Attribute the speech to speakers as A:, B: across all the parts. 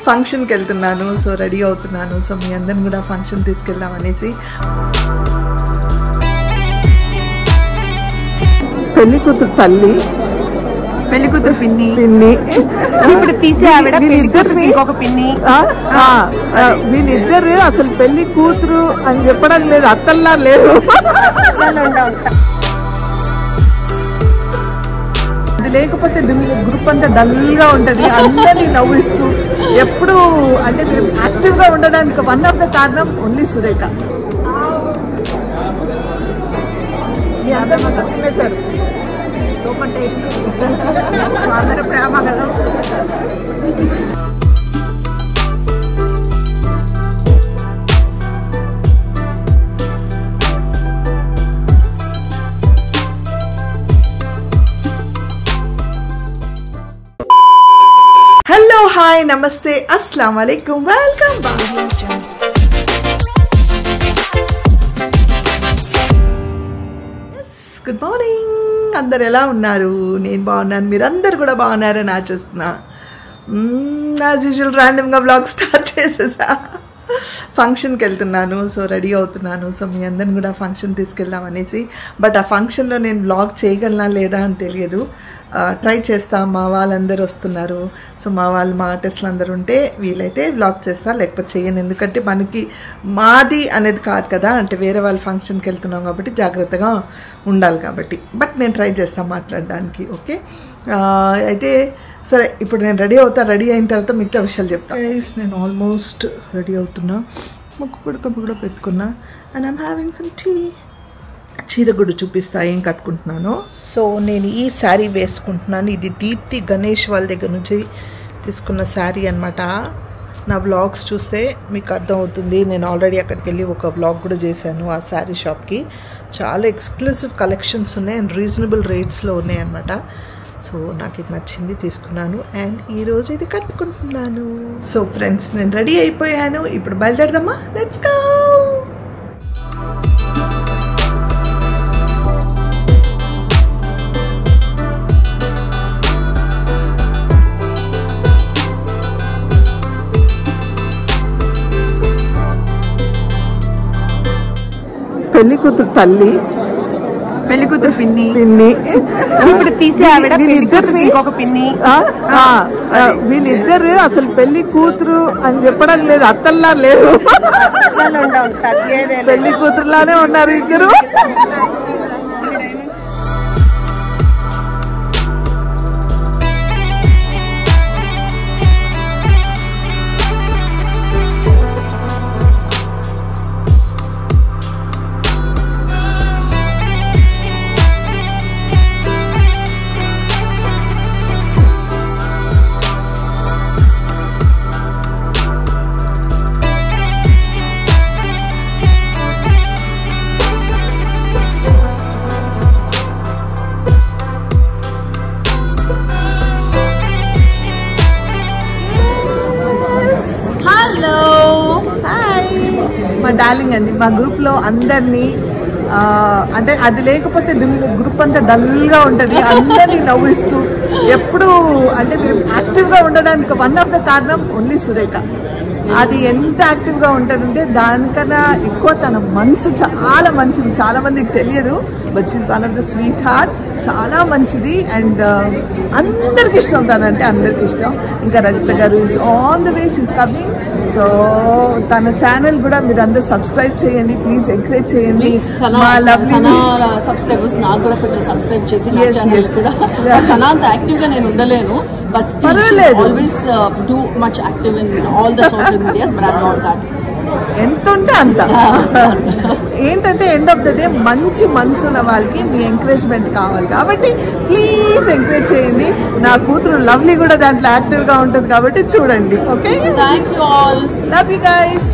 A: ఫంక్షన్కి వెళ్తున్నాను. So ready అవుతున్నాను. సో మీ అందరిని కూడా ఫంక్షన్ తీసుకెళ్దాం అనేసి. పెళ్లి కూతురు తల్లి,
B: పెళ్లి కూతురు పిన్ని,
A: ఇప్పుడు
B: తీసే ఇంకొక పిన్ని.
A: వీళ్ళిద్దరు అసలు పెళ్లి కూతురు అని చెప్పడం లేదు, అత్తల్లా లేదు. అది లేకపోతే గ్రూప్ అంతా డల్గా ఉంటుంది. అందరినీ నవ్విస్తూ ఎప్పుడు అంటే మేము యాక్టివ్గా ఉండడానికి వన్ ఆఫ్ ద కారణం ఓన్లీ సురేఖ. తినేశారు
B: అందరూ ప్రేమ కదా.
A: హలో, హాయ్, నమస్తే, అస్సలాం వాలేకుమ్, వెల్కమ్ బ్యాక్. Good morning. అందరు ఎలా ఉన్నారు? నేను బాగున్నాను, మీరు అందరు కూడా బాగున్నారని ఆశిస్తున్నా. యాజ్ యూజువల్ ర్యాండమ్గా బ్లాగ్ స్టార్ట్ చేసేసా. ఫంక్షన్కి వెళ్తున్నాను. సో రెడీ అవుతున్నాను. సో మీ అందరిని కూడా ఫంక్షన్ తీసుకెళ్దాం అనేసి. బట్ ఆ ఫంక్షన్లో నేను బ్లాగ్ చేయగలనా లేదా అని తెలియదు. ట్రై చేస్తా. మా వాళ్ళందరూ వస్తున్నారు. సో మా ఆర్టిస్టులు అందరూ ఉంటే వీలైతే వ్లాగ్ చేస్తా, లేకపోతే చేయను. ఎందుకంటే మనకి మాది అనేది కాదు కదా, అంటే వేరే వాళ్ళ ఫంక్షన్కి వెళ్తున్నాం కాబట్టి జాగ్రత్తగా ఉండాలి కాబట్టి. బట్ నేను ట్రై చేస్తాను మాట్లాడడానికి. ఓకే, అయితే సరే, ఇప్పుడు నేను రెడీ అవుతా. రెడీ అయిన తర్వాత మిగతా విషయాలు చెప్తాను. నేను ఆల్మోస్ట్ రెడీ అవుతున్నా. ముక్కు కూడా పెట్టుకున్నా. And I'm having some tea. చీర కూడా చూపిస్తా ఏం కట్టుకుంటున్నాను. సో నేను ఈ శారీ వేసుకుంటున్నాను. ఇది దీప్తి గణేష్ వాళ్ళ దగ్గర నుంచి తీసుకున్న శారీ అనమాట. నా వ్లాగ్స్ చూస్తే మీకు అర్థమవుతుంది. నేను ఆల్రెడీ అక్కడికి వెళ్ళి ఒక వ్లాగ్ కూడా చేశాను ఆ శారీ షాప్కి. చాలా ఎక్స్క్లూసివ్ కలెక్షన్స్ ఉన్నాయి అండ్ రీజనబుల్ రేట్స్లో ఉన్నాయి అనమాట. సో నాకు ఇది నచ్చింది, తీసుకున్నాను. అండ్ ఈరోజు ఇది కట్టుకుంటున్నాను. సో ఫ్రెండ్స్, నేను రెడీ అయిపోయాను. ఇప్పుడు బయలుదేరదామా? Let's go. పెళ్లి కూతురు తల్లి,
B: పెళ్లి కూతురు పిన్ని, ఇప్పుడు తీసే ఇంకొక పిన్ని.
A: వీళ్ళిద్దరు అసలు పెళ్లి కూతురు అని చెప్పడం లేదు, అత్తల్లా లేదు. పెళ్లి కూతురులానే ఉన్నారు ఇద్దరు. మా డార్లింగ్ అండి, మా గ్రూప్లో అందరినీ అంటే అది లేకపోతే గ్రూప్ అంతా డల్గా ఉంటుంది. అందరినీ నవ్విస్తూ ఎప్పుడు అంటే మేము యాక్టివ్గా ఉండడానికి వన్ ఆఫ్ ద కారణం ఓన్లీ సురేఖ. అది ఎంత యాక్టివ్గా ఉంటుందంటే దానికన్నా ఎక్కువ తన మనసు చాలా మంచిది. చాలా మందికి తెలియదు, but she won of the sweet heart. చాలా మంచిది అండ్ అందరికి ఇష్టం తనంటే, అందరికి ఇష్టం. ఇంకా రజిత గారు is on the way, she's coming. So తన ఛానల్ కూడా మీరు అందరూ సబ్స్క్రైబ్ చేయండి ప్లీజ్, ఎంకరేజ్ చేయండి.
C: సబ్స్క్రైబర్స్ నాకు కూడా కొంచెం సబ్స్క్రైబ్ చేసి నా ఛానల్ కూడా. సనా అంత యాక్టివ్ గా నేను ఉండలేను, but always do much active in all the social medias, but I not that.
A: ఎంత ఉంటే అంత. ఏంటంటే ఎండ్ ఆఫ్ ద డే మంచి మనసు ఉన్న వాళ్ళకి మీ ఎంకరేజ్మెంట్ కావాలి కాబట్టి ప్లీజ్ ఎంకరేజ్ చేయండి. నా కూతురు లవ్లీ కూడా దాంట్లో యాక్టివ్గా ఉంటుంది కాబట్టి చూడండి. Okay,
C: thank you all,
A: love you guys.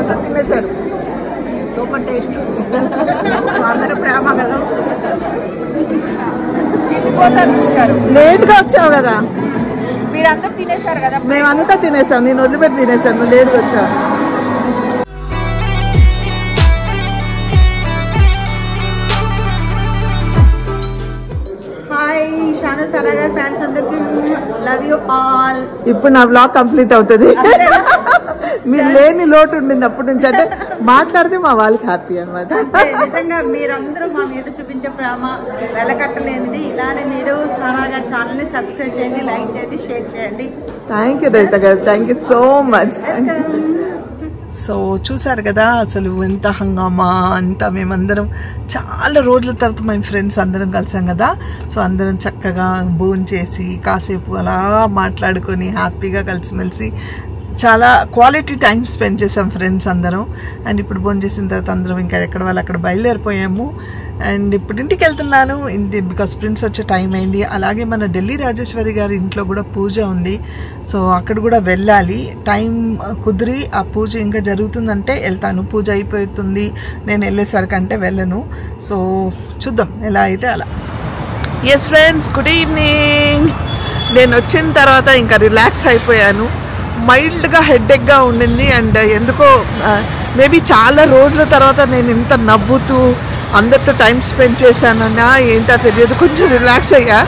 A: అసలు తినేశారు.
B: Super taste. అందరూ ప్రేమ కదా.
A: లేట్గా వచ్చావు కదా.
B: మీరందరూ తినేశారు కదా.
A: మేమంతా తినేసాం. నేను వదిలిపెట్టి తినేసాను. నువ్వు లేట్గా వచ్చావు. ఇప్పుడు నా బ్లాగ్ కంప్లీట్ అవుతుంది. మీరు లేని లోటు ఉండింది అప్పటి నుంచి. అంటే మాట్లాడితే మా వాళ్ళకి హ్యాపీ అనమాట.
B: నిజంగా మీరందరూ మా మీద చూపించే ప్రేమ వెలకట్టలేనిది. ఇలానే మీరు సానా గారి ఛానల్ ని సబ్స్క్రైబ్ చేయండి, లైక్ చేయండి, షేర్ చేయండి.
A: థ్యాంక్ యూ రజిత గారు. Thank you so much. So చూసారు కదా అసలు ఎంత హంగామా అంతా. మేమందరం చాలా రోజుల తర్వాత మేము ఫ్రెండ్స్ అందరం కలిసాం కదా. సో అందరం చక్కగా భోజనం చేసి కాసేపు అలా మాట్లాడుకొని హ్యాపీగా కలిసిమెలిసి చాలా క్వాలిటీ టైం స్పెండ్ చేసాం ఫ్రెండ్స్ అందరం. అండ్ ఇప్పుడు భోజనం చేసిన తర్వాత అందరం ఇంకా ఎక్కడ వాళ్ళు అక్కడ బయలుదేరిపోయాము. అండ్ ఇప్పుడు ఇంటికి వెళ్తున్నాను. బికాస్ ప్రిన్స్ వచ్చే టైం అయింది. అలాగే మన ఢిల్లీ రాజేశ్వరి గారి ఇంట్లో కూడా పూజ ఉంది. సో అక్కడ కూడా వెళ్ళాలి. టైం కుదిరి ఆ పూజ ఇంకా జరుగుతుందంటే వెళ్తాను. పూజ అయిపోతుంది నేను వెళ్ళేసరికంటే వెళ్ళను. సో చూద్దాం ఎలా అయితే అలా. Yes friends, good evening. నేను వచ్చిన తర్వాత ఇంకా రిలాక్స్ అయిపోయాను. మైల్డ్గా హెడ్ఏక్గా ఉండింది. అండ్ ఎందుకో మేబీ చాలా రోజుల తర్వాత నేను ఇంత నవ్వుతూ అందరితో టైం స్పెండ్ చేశానన్నా ఏంటో తెలియదు. కొంచెం రిలాక్స్ అయ్యా.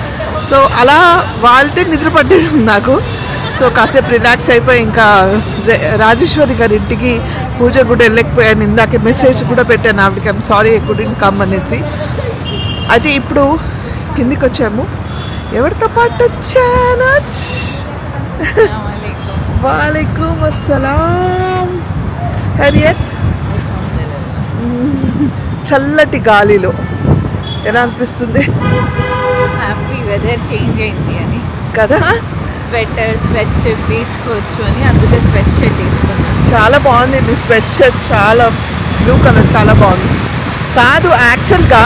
A: సో అలా వాళ్ళతో నిద్ర పట్టేది నాకు. సో కాసేపు రిలాక్స్ అయిపోయి ఇంకా రాజేశ్వరి గారి ఇంటికి పూజ కూడా వెళ్ళకపోయాను. ఇందాక మెసేజ్ కూడా పెట్టాను ఆవిడకి, I'm sorry I couldn't come అనేసి. అది ఇప్పుడు కిందికి వచ్చాము. ఎవరితో పాటు వచ్చాను? వాలేకుమ్ అస్సలాం. హరియత్. చల్లటి గాలిలో ఎలా అనిపిస్తుంది?
D: హ్యాపీ వెదర్ చేంజ్ అయింది అని
A: కదా.
D: స్వెట్ షర్ట్ తీసుకోవచ్చు అని అందుకే స్వెట్ షర్ట్ తీసుకున్నాను.
A: చాలా బాగుంది మీ స్వెట్ షర్ట్. చాలా బ్లూ కలర్ చాలా బాగుంది. కాదు, యాక్చువల్గా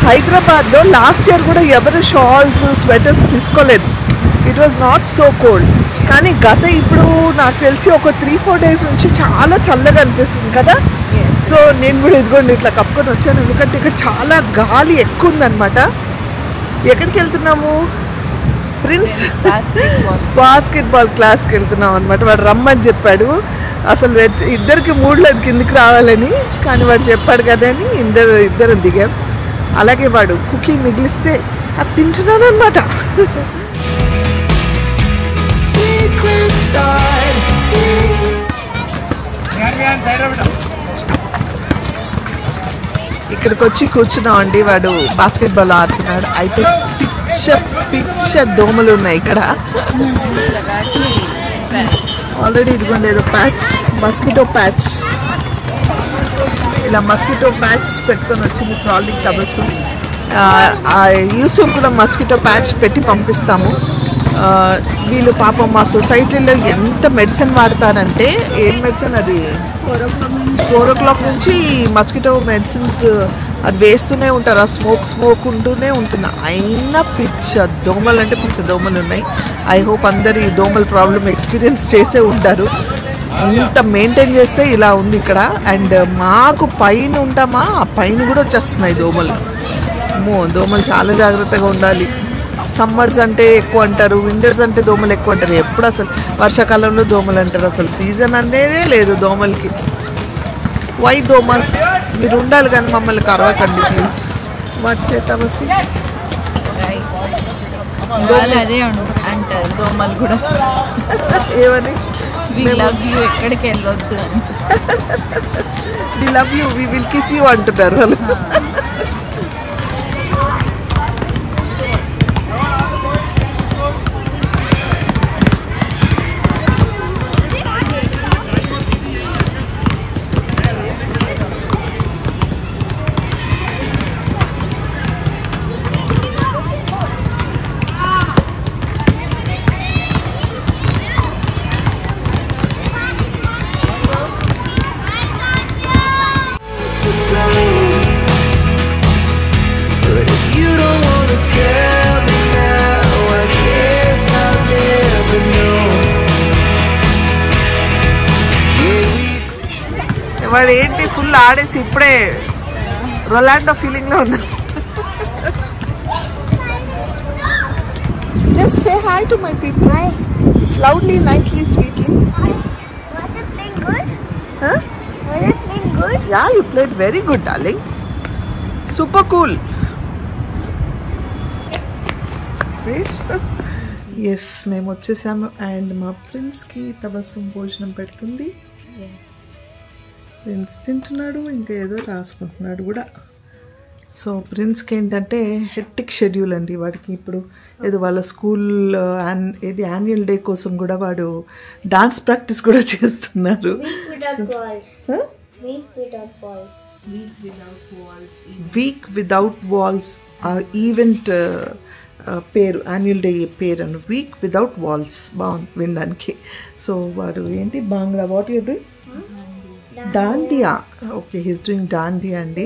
A: హైదరాబాద్లో లాస్ట్ ఇయర్ కూడా ఎవరు షాల్స్ స్వెటర్స్ తీసుకోలేదు. It was not so cold. కానీ ఇప్పుడు నాకు తెలిసి ఒక 3-4 days నుంచి చాలా చల్లగా అనిపిస్తుంది కదా. సో నేను కూడా ఇదిగోండి ఇట్లా కప్పుకొని వచ్చాను. ఎందుకంటే ఇక్కడ చాలా గాలి ఎక్కువ ఉందన్నమాట. ఎక్కడికి వెళ్తున్నాము? ప్రిన్స్ బాస్కెట్బాల్ క్లాస్కి వెళ్తున్నాం అనమాట. వాడు రమ్మని చెప్పాడు. అసలు ఇద్దరికి మూడ్లేదు కిందికి రావాలని, కానీ వాడు చెప్పాడు కదా అని ఇద్దరం దిగాం. అలాగే వాడు కుకీ మిగిలిస్తే అది తింటున్నాను అనమాట. ఇక్కడికి వచ్చి కూర్చున్నాం అండి. వాడు బాస్కెట్బాల్ ఆడుతున్నాడు. అయితే పిచ్చ దోమలు ఉన్నాయి ఇక్కడ. ఆల్రెడీ ఇదిగోండి ఏదో ప్యాచ్, మస్కిటో ప్యాచ్. ఇలా మస్కిటో ప్యాచ్ పెట్టుకొని వచ్చింది ఫ్రాలింగ్ తబస్సు. యూసుఫ్ కూడా మస్కిటో ప్యాచ్ పెట్టి పంపిస్తాము. వీళ్ళు పాపం మా సొసైటీలో ఎంత మెడిసిన్ వాడతారంటే, ఏం మెడిసిన్ అది 4 o'clock నుంచి మస్కిటో మెడిసిన్స్ అది వేస్తూనే ఉంటారు. ఆ స్మోక్ ఉంటూనే ఉంటుంది. అయినా పిచ్చ దోమలు అంటే పిచ్చ దోమలు ఉన్నాయి. ఐ హోప్ అందరు ఈ దోమల ప్రాబ్లం ఎక్స్పీరియన్స్ చేసే ఉంటారు. ఇంత మెయింటైన్ చేస్తే ఇలా ఉంది ఇక్కడ. అండ్ మాకు పైన ఉంటామా, ఆ పైన కూడా వచ్చేస్తున్నాయి దోమలు. దోమలు చాలా జాగ్రత్తగా ఉండాలి. సమ్మర్స్ అంటే ఎక్కువ అంటారు, వింటర్స్ అంటే దోమలు ఎక్కువ అంటారు. ఎప్పుడు అసలు వర్షాకాలంలో దోమలు అంటారు. అసలు సీజన్ అనేదే లేదు దోమలకి. వై దోమస్? మీరు ఉండాలి కానీ మమ్మల్ని కరవకండి ప్లీజ్. వాట్స్
D: అదే అంటారు దోమలు కూడా.
A: ఏమని?
D: వి లవ్ యూ, ఎక్కడికి వెళ్ళొద్దు అని.
A: We love you, we will kiss you అంటున్నారు వాళ్ళు. వాడు ఏంటి ఫుల్ ఆడేసి ఇప్పుడే రొలాండో ఫీలింగ్లో ఉన్నారు. Just say hi to my people. Hi. Loudly, nicely, sweetly.
E: Hi. Was it playing good?
A: Huh?
E: Was it playing good?
A: Yeah, you played very good, darling. Super cool. Yes మేము వచ్చేసాము and మా ప్రిన్స్కి తబస్సుం భోజనం పెడుతుంది. Prince తింటున్నాడు, ఇంకా ఏదో రాసుకుంటున్నాడు కూడా. So ప్రిన్స్కి ఏంటంటే హెక్టిక్ షెడ్యూల్ అండి వాడికి. ఇప్పుడు ఏదో వాళ్ళ స్కూల్ ఏది యాన్యువల్ డే కోసం కూడా వాడు డాన్స్ ప్రాక్టీస్ కూడా చేస్తున్నారు. వీక్ విదౌట్ వాల్స్ ఈవెంట్ పేరు, యాన్యువల్ డే పేరు అని, వీక్ విదౌట్ వాల్స్. బాగుంది వినడానికి. సో వాడు ఏంటి Bangla, what you doing? Dandiya. Okay, he's doing dandiya అండి.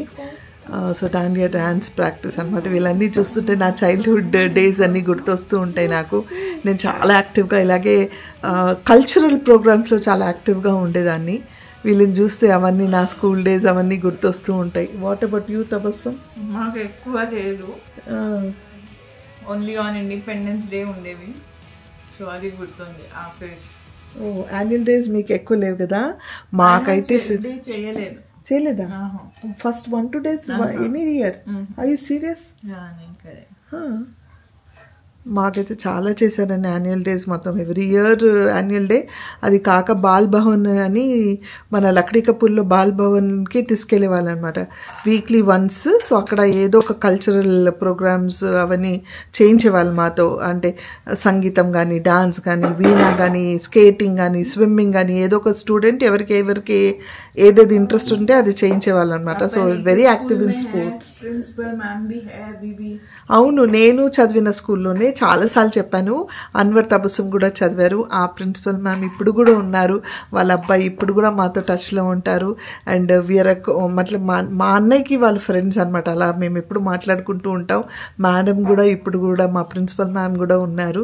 A: సో డాండియా డ్యాన్స్ ప్రాక్టీస్ అనమాట. వీళ్ళన్నీ చూస్తుంటే నా చైల్డ్హుడ్ డేస్ అన్నీ గుర్తొస్తూ ఉంటాయి నాకు. నేను చాలా యాక్టివ్గా ఇలాగే కల్చరల్ ప్రోగ్రామ్స్లో చాలా యాక్టివ్గా ఉండేదాన్ని. వీళ్ళని చూస్తే అవన్నీ నా స్కూల్ డేస్ అవన్నీ గుర్తొస్తూ ఉంటాయి. What about you Tabassum?
D: మాకు ఎక్కువ లేదు, ఓన్లీ ఆన్ ఇండిపెండెన్స్ డే ఉండేవి. సో అది గుర్తుంది ఆ ఫేస్.
A: ఓ, యాన్యువల్ డేస్ మీకు ఎక్కువ లేవు కదా. మాకైతే చేయలేదా? First 1-2 days any year. Are you serious? మాకైతే చాలా చేశారండి యాన్యువల్ డేస్ మొత్తం. Every year annual day. అది కాక బాల్ భవన్ అని మన లక్డీ కపూర్లో బాల్ భవన్కి తీసుకెళ్లే వాళ్ళు అనమాట వీక్లీ వన్స్. సో అక్కడ ఏదో ఒక కల్చరల్ ప్రోగ్రామ్స్ అవన్నీ చేయించేవాళ్ళు మాతో. అంటే సంగీతం కానీ, డాన్స్ కానీ, వీణా కానీ, స్కేటింగ్ కానీ, స్విమ్మింగ్ కానీ, ఏదో ఒక స్టూడెంట్ ఎవరికి ఏదేది ఇంట్రెస్ట్ ఉంటే అది చేయించేవాళ్ళు అనమాట. So very active in sports. అవును, నేను చదివిన స్కూల్లోనే చాలాసార్లు చెప్పాను. అన్వర్ తబస్సుం కూడా చదివారు. ఆ ప్రిన్సిపల్ మ్యామ్ ఇప్పుడు కూడా ఉన్నారు. వాళ్ళ అబ్బాయి ఇప్పుడు కూడా మాతో టచ్లో ఉంటారు. అండ్ వీఆర్ మతలబ్ మా అన్నయ్యకి వాళ్ళ ఫ్రెండ్స్ అనమాట. అలా మేము ఎప్పుడు మాట్లాడుకుంటూ ఉంటాం. మేడం కూడా ఇప్పుడు కూడా మా ప్రిన్సిపల్ మ్యామ్ కూడా ఉన్నారు.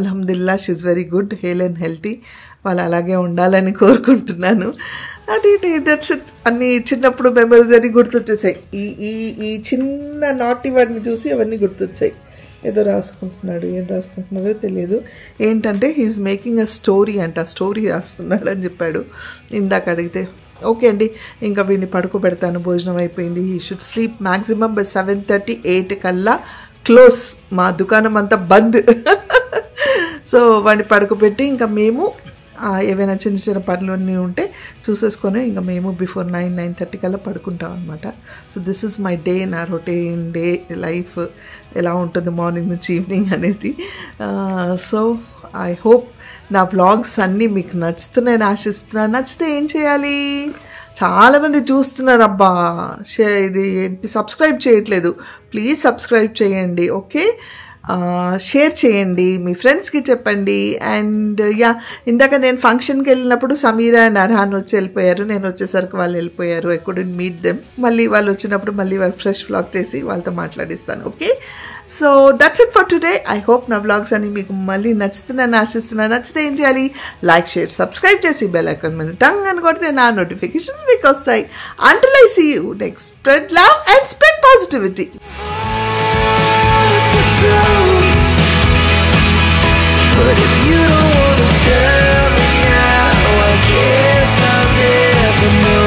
A: అల్హమ్దుల్లా, she is very good, hale and healthy. వాళ్ళు అలాగే ఉండాలని కోరుకుంటున్నాను. అది దట్స్ ఇట్. అన్ని చిన్నప్పుడు మెమరీస్ అన్ని గుర్తొచ్చేసాయి. ఈ చిన్న నాటి వాడిని చూసి అవన్నీ గుర్తొచ్చాయి. ఏదో రాసుకుంటున్నాడు, ఏం రాసుకుంటున్నాడో తెలియదు. ఏంటంటే హీఈస్ మేకింగ్ అ స్టోరీ అంట. స్టోరీ రాస్తున్నాడు అని చెప్పాడు ఇందాక అడిగితే. ఓకే అండి, ఇంకా వీడిని పడుకోబెడతాను. భోజనం అయిపోయింది. He should sleep maximum by 7:30, 8 కల్లా క్లోజ్. మా దుకాణం అంతా బంద్. సో వాడిని పడుకోబెట్టి ఇంకా మేము ఏవైనా చిన్న చిన్న పనులు అన్నీ ఉంటే చూసేసుకొని ఇంకా మేము బిఫోర్ 9-9:30 కల్లా పడుకుంటాం అనమాట. So this is my day, నా రొటీన్ డే లైఫ్ ఎలా ఉంటుంది మార్నింగ్ నుంచి ఈవినింగ్ అనేది. సో ఐ హోప్ నా వ్లాగ్స్ అన్నీ మీకు నచ్చుతున్నాయని ఆశిస్తున్నాను. నచ్చితే ఏం చేయాలి? చాలామంది చూస్తున్నారు, అబ్బా ఇది ఏంటి సబ్స్క్రైబ్ చేయట్లేదు. ప్లీజ్ సబ్స్క్రైబ్ చేయండి. ఓకే, షేర్ చేయండి, మీ ఫ్రెండ్స్కి చెప్పండి. అండ్ యా, ఇందాక నేను ఫంక్షన్కి వెళ్ళినప్పుడు సమీరా అండ్ అర్హాన్ వచ్చి వెళ్ళిపోయారు. నేను వచ్చేసరికి వాళ్ళు వెళ్ళిపోయారు. I couldn't meet them. మళ్ళీ వాళ్ళు వచ్చినప్పుడు మళ్ళీ వాళ్ళు ఫ్రెష్ వ్లాగ్ చేసి వాళ్ళతో మాట్లాడిస్తాను. Okay, so that's it for today. I hope నా వ్లాగ్స్ అని మీకు మళ్ళీ నచ్చుతున్నాను ఆశిస్తున్నాను. నచ్చితే ఏం చేయాలి? లైక్, షేర్, సబ్స్క్రైబ్ చేసి బెల్ ఐకాన్ మీద టంగ్ అని కొడితే నా నోటిఫికేషన్స్ మీకు వస్తాయి. Until I see you next, spread love and spread positivity.
F: But if you don't wanna tell me now, I guess I'll never know.